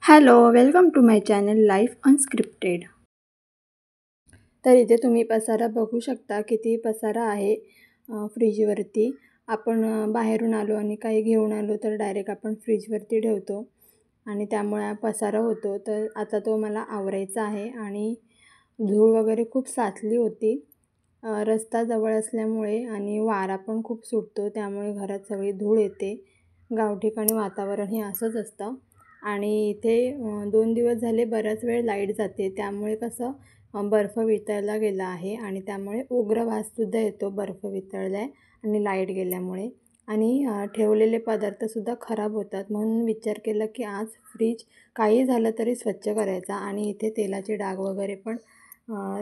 Hello, welcome to my channel life unscripted. तर इथे तुम्ही पसारा बघू शकता, किती पसारा आहे फ्रीजवरती. आपण बाहेरून आलो आणि काही घेऊन आलो तर डायरेक्ट आपण फ्रीजवरती ठेवतो आणि त्यामुळे पसारा होतो. तर आता तो मला आवरायचा आहे आणि धूळ वगैरे खूप साचली होती. रस्ता जवळ असल्यामुळे आणि वारा पण खूप सुटतो, त्यामुळे घरात सगळी धूळ येते. गावठिकाणी वातावरण हे असंच असतं. आणि इथे 2 दिवस झाले बराच वेळ लाईट जाते, त्यामुळे कसं बर्फ वितळला गेला आहे आणि त्यामुळे उग्र वाससुद्धा येतो बर्फ वितळला आहे आणि लाईट गेल्यामुळे. आणि ठेवलेले पदार्थसुद्धा खराब होतात. म्हणून विचार केला की आज फ्रीज काही झालं तरी स्वच्छ करायचा. आणि इथे तेलाचे डाग वगैरे पण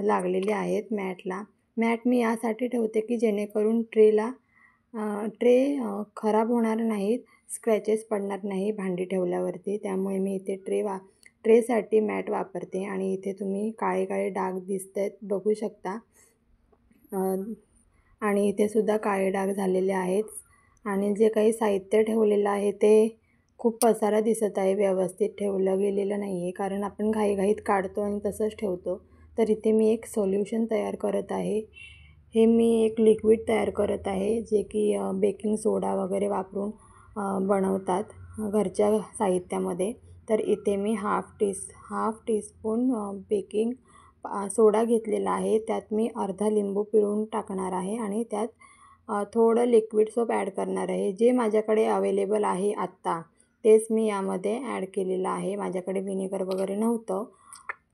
लागलेले आहेत मॅटला. मॅट मी यासाठी ठेवते की जेणेकरून ट्रे खराब होणार नाहीत, स्क्रॅचेस पडणार नाही भांडी ठेवल्यावरती. त्यामुळे मी इथे ट्रेसाठी मॅट वापरते. आणि इथे तुम्ही काळे काळे डाग दिसत आहेत बघू शकता. आणि इथे सुद्धा काळे डाग झालेले आहेत. आणि जे काही साहित्य ठेवलेलं आहे ते खूप पसारा दिसत आहे, व्यवस्थित ठेवलं गेलेलं नाही आहे, कारण आपण घाईघाईत काढतो आणि तसंच ठेवतो. तर इथे मी एक सोल्युशन तयार करत आहे. हे मी एक लिक्विड तयार करत आहे, जे की बेकिंग सोडा वगैरे वापरून बनवतात घरच्या साहित्यामध्ये. तर इथे मी हाफ टीस्पून बेकिंग सोडा घेतलेला आहे. त्यात मी अर्धा लिंबू पिळून टाकणार आहे आणि त्यात थोडं लिक्विड सोप ॲड करणार आहे. जे माझ्याकडे अवेलेबल आहे आत्ता तेच मी यामध्ये ॲड केलेलं आहे. माझ्याकडे विनेगर वगैरे नव्हतं,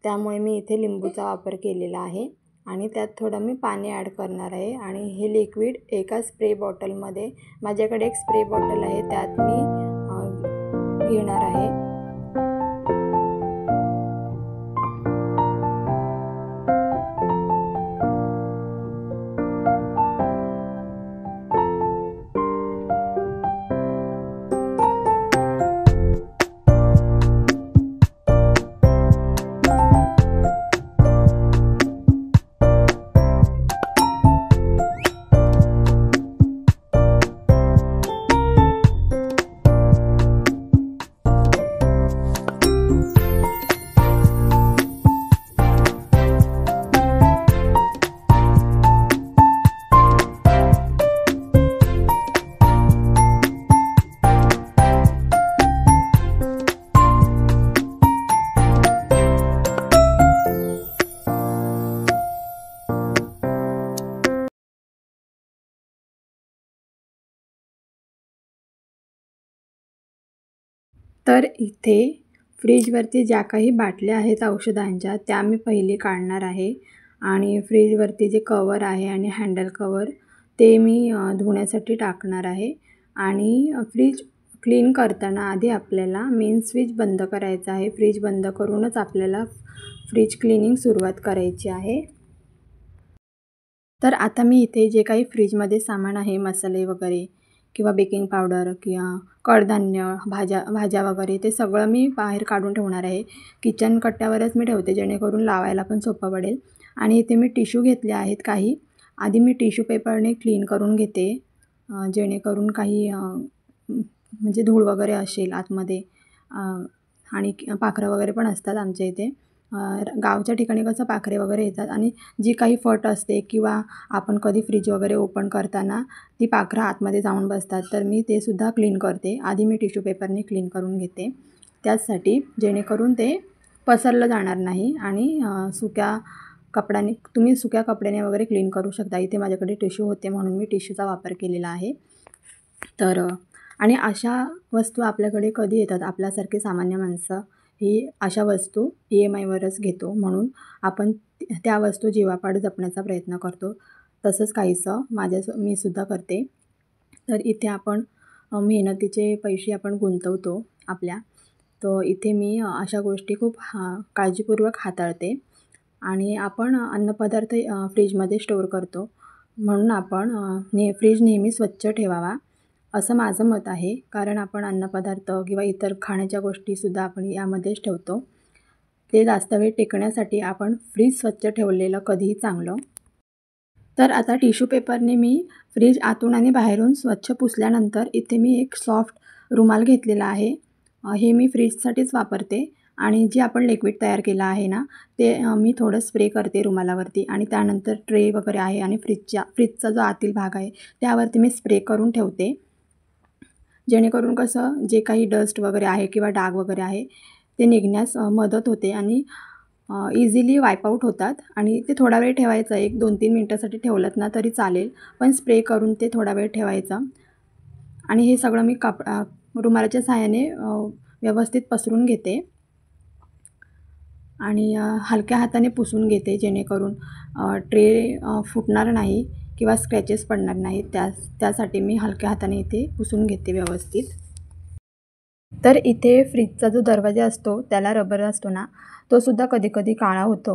त्यामुळे मी इथे लिंबूचा वापर केलेला आहे. आणि त्यात थोडं मी पाणी ॲड करणार आहे. आणि हे लिक्विड एका स्प्रे बॉटलमध्ये, माझ्याकडे एक स्प्रे बॉटल आहे, त्यात मी घेणार आहे. तर इथे फ्रीजवरती ज्या काही बाटल्या आहेत औषधांच्या, त्या मी पहिली काढणार आहे. आणि फ्रीजवरती जे कवर आहे आणि हँडल कवर ते मी धुण्यासाठी टाकणार आहे. आणि फ्रीज क्लीन करताना आधी आपल्याला मेन स्विच बंद करायचा आहे. फ्रीज बंद करूनच आपल्याला फ्रीज क्लिनिंग सुरुवात करायची आहे. तर आता मी इथे जे काही फ्रीजमध्ये सामान आहे, मसाले वगैरे किंवा बेकिंग पावडर किंवा कडधान्य, भाज्या वगैरे, ते सगळं मी बाहेर काढून ठेवणार आहे. किचन कट्ट्यावरच मी ठेवते, जेणेकरून लावायला पण सोपं पडेल. आणि इथे मी टिश्यू घेतले आहेत काही. आधी मी टिश्यू पेपरने क्लीन करून घेते, जेणेकरून काही म्हणजे धूळ वगैरे असेल आतमध्ये. आणि पाखरं वगैरे पण असतात आमच्या इथे. गावच्या ठिकाणी कसं पाखरे वगैरे येतात आणि जी काही फट असते किंवा आपण कधी फ्रीज वगैरे ओपन करताना ती पाखरं आतमध्ये जाऊन बसतात, तर मी ते सुद्धा क्लीन करते. आधी मी टिश्यू पेपरने क्लीन करून घेते त्याचसाठी, जेणेकरून ते पसरलं जाणार नाही. आणि सुक्या कपड्याने, तुम्ही सुक्या कपड्याने वगैरे क्लीन करू शकता. इथे माझ्याकडे टिश्यू होते म्हणून मी टिश्यूचा वापर केलेला आहे. तर आणि अशा वस्तू आपल्याकडे कधी येतात, आपल्यासारखे सामान्य माणसं ही अशा वस्तू EMIवरच घेतो, म्हणून आपण त्या वस्तू जीवापाड जपण्याचा प्रयत्न करतो. तसंच काहीसं मी सुद्धा करते. तर इथे आपण मेहनतीचे पैसे आपण गुंतवतो आपल्या. तर इथे मी अशा गोष्टी खूप काळजीपूर्वक हाताळते. आणि आपण अन्नपदार्थ फ्रीजमध्ये स्टोअर करतो, म्हणून आपण फ्रीज नेहमी स्वच्छ ठेवावा असं माझं मत आहे. कारण आपण अन्नपदार्थ किंवा इतर खाण्याच्या गोष्टीसुद्धा आपण यामध्येच ठेवतो. ते जास्त वेळ टिकण्यासाठी आपण फ्रीज स्वच्छ ठेवलेलं कधीही चांगलं. तर आता टिश्यू पेपरने मी फ्रीज आतून आणि बाहेरून स्वच्छ पुसल्यानंतर इथे मी एक सॉफ्ट रुमाल घेतलेला आहे. हे मी फ्रीजसाठीच वापरते. आणि जे आपण लिक्विड तयार केलं आहे ना ते मी थोडं स्प्रे करते रुमालावरती आणि त्यानंतर ट्रे वगैरे आहे आणि फ्रीजचा जो आतील भाग आहे त्यावरती मी स्प्रे करून ठेवते, जेणेकरून कसं जे काही डस्ट वगैरे आहे किंवा डाग वगैरे आहे ते निघण्यास मदत होते आणि इझिली वाईप आऊट होतात. आणि ते थोडा वेळ ठेवायचं, 1-2-3 मिनटासाठी ठेवलं ना तरी चालेल, पण स्प्रे करून ते थोडा वेळ ठेवायचं. आणि हे सगळं मी रुमालाच्या सहाय्याने व्यवस्थित पसरून घेते आणि हलक्या हाताने पुसून घेते, जेणेकरून ट्रे फुटणार नाही किंवा स्क्रॅचेस पडणार नाहीत. त्यासाठी मी हलक्या हाताने इथे पुसून घेते व्यवस्थित. तर इथे फ्रीजचा जो दरवाजा असतो त्याला रबर असतो ना तो सुद्धा कधी काळा होतो,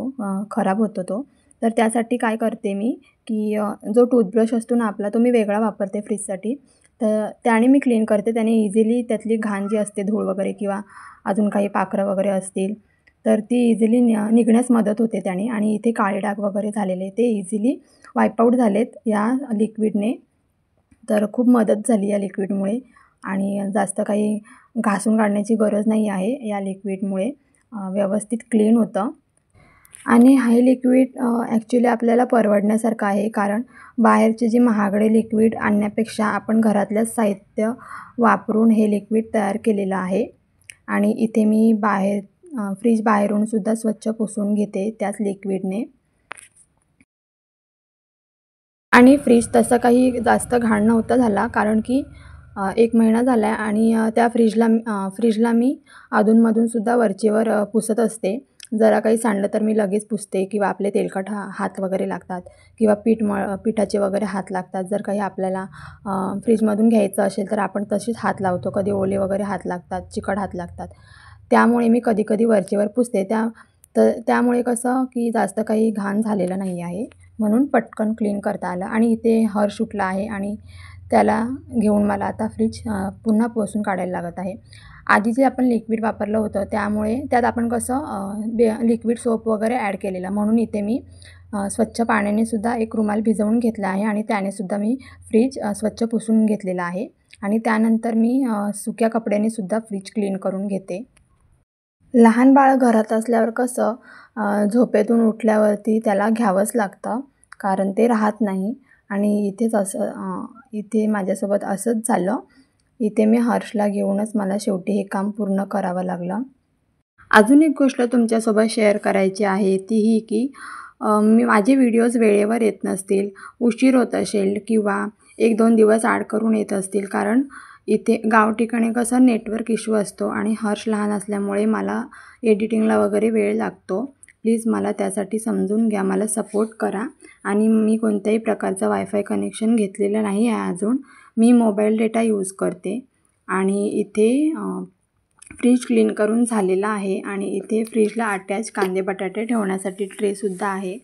खराब होतो तो. तर त्यासाठी काय करते मी की जो टूथब्रश असतो ना आपला तो मी वेगळा वापरते फ्रीजसाठी. तर त्याने मी क्लीन करते, त्याने इझिली त्यातली घाण जी असते, धूळ वगैरे किंवा अजून काही पाखरं वगैरे असतील तर ती इझिली निघण्यास मदत होते त्याने. आणि इथे काळे डाग वगैरे झालेले ते इझिली वाईप आऊट झालेत या लिक्विडने. तर खूप मदत झाली या लिक्विडमुळे आणि जास्त काही घासून काढण्याची गरज नाही आहे या लिक्विडमुळे, व्यवस्थित क्लीन होतं. आणि हे लिक्विड ॲक्च्युली आपल्याला परवडण्यासारखं आहे, कारण बाहेरचे जे महागडे लिक्विड आणण्यापेक्षा आपण घरातलंच साहित्य वापरून हे लिक्विड तयार केलेलं आहे. आणि इथे मी फ्रीज बाहेरून सुद्धा स्वच्छ पुसून घेते त्याच लिक्विडने. आणि फ्रीज तसं काही जास्त घाण नव्हता झाला, कारण की 1 महिना झाला आहे आणि त्या फ्रीजला मी अधूनमधूनसुद्धा वरचेवर पुसत असते. जरा काही सांडलं तर मी लगेच पुसते किंवा आपले तेलकट हात वगैरे लागतात किंवा पिठाचे वगैरे हात लागतात. जर काही आपल्याला फ्रीजमधून घ्यायचं असेल तर आपण तसेच हात लावतो. कधी ओले वगैरे हात लागतात, चिकट हात लागतात. त्यामुळे मी कधी वरचेवर पुसते. त्यामुळे कसं की जास्त काही घाण झालेलं नाही आहे, म्हणून पटकन क्लीन करता आलं. आणि इथे हर्ष उठला आहे आणि त्याला घेऊन मला आता फ्रीज पुन्हा पुसून काढायला लागत आहे. आधी जे आपण लिक्विड वापरलं होतं त्यामुळे त्यात आपण कसं लिक्विड सोप वगैरे ॲड केलेलं, म्हणून इथे मी स्वच्छ पाण्याने सुद्धा एक रुमाल भिजवून घेतला आहे आणि त्यानेसुद्धा मी फ्रीज स्वच्छ पुसून घेतलेला आहे. आणि त्यानंतर मी सुक्या कपड्याने सुद्धा फ्रीज क्लीन करून घेते. लहान बाळ घरात असल्यावर कसं झोपेतून उठल्यावरती त्याला घ्यावंच लागतं, कारण ते राहत नाही. आणि इथे माझ्यासोबत असंच झालं. इथे मी हर्षला घेऊनच मला शेवटी हे काम पूर्ण करावं लागलं. अजून एक गोष्ट तुमच्यासोबत शेअर करायची आहे, ती ही की माझे व्हिडिओज वेळेवर येत नसतील, उशीर होत असेल किंवा 1-2 दिवस आड करून येत असतील, कारण इथे गाव ठिकाणी कसं नेटवर्क इश्यू असतो आणि हर्ष लहान असल्यामुळे मला एडिटिंगला वगैरे वेळ लागतो. प्लीज मला त्यासाठी समजून घ्या, मला सपोर्ट करा. आणि मी कोणत्याही प्रकारचं वायफाय कनेक्शन घेतलेलं नाही आहे अजून, मी मोबाईल डेटा यूज करते. आणि इथे फ्रीज क्लीन करून झालेला आहे आणि इथे फ्रीजला अटॅच कांदे बटाटे ठेवण्यासाठी ट्रेसुद्धा आहे.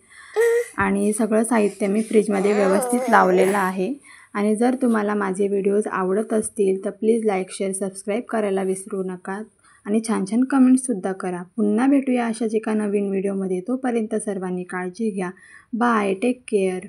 आणि सगळं साहित्य मी फ्रीजमध्ये व्यवस्थित लावलेलं आहे. आणि जर तुम्हाला माझे व्हिडिओज आवडत असतील तर प्लीज लाईक, शेअर, सबस्क्राईब करायला विसरू नका आणि छान कमेंट्ससुद्धा करा. पुन्हा भेटूया अशाच एका नवीन व्हिडिओमध्ये. तोपर्यंत सर्वांनी काळजी घ्या. Bye, take care.